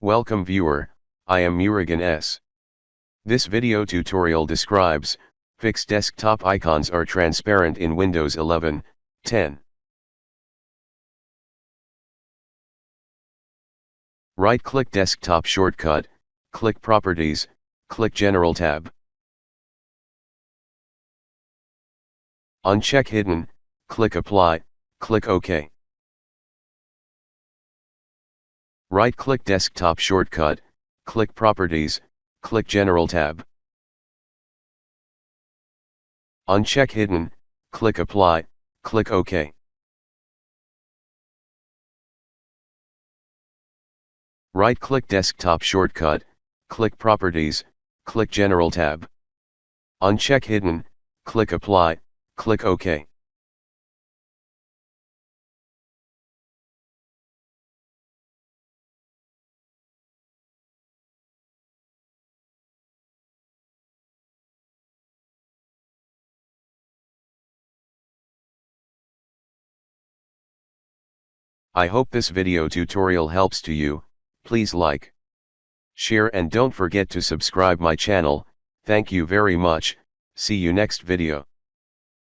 Welcome viewer, I am Murugan S. This video tutorial describes, fix desktop icons are transparent in Windows 11, 10. Right-click Desktop shortcut, click Properties, click General tab. Uncheck Hidden, click Apply, click OK. Right-click Desktop shortcut, click Properties, click General tab. Uncheck Hidden, click Apply, click OK. Right-click Desktop shortcut, click Properties, click General tab. Uncheck Hidden, click Apply, click OK. I hope this video tutorial helps to you. Please like, share and don't forget to subscribe my channel. Thank you very much. See you next video.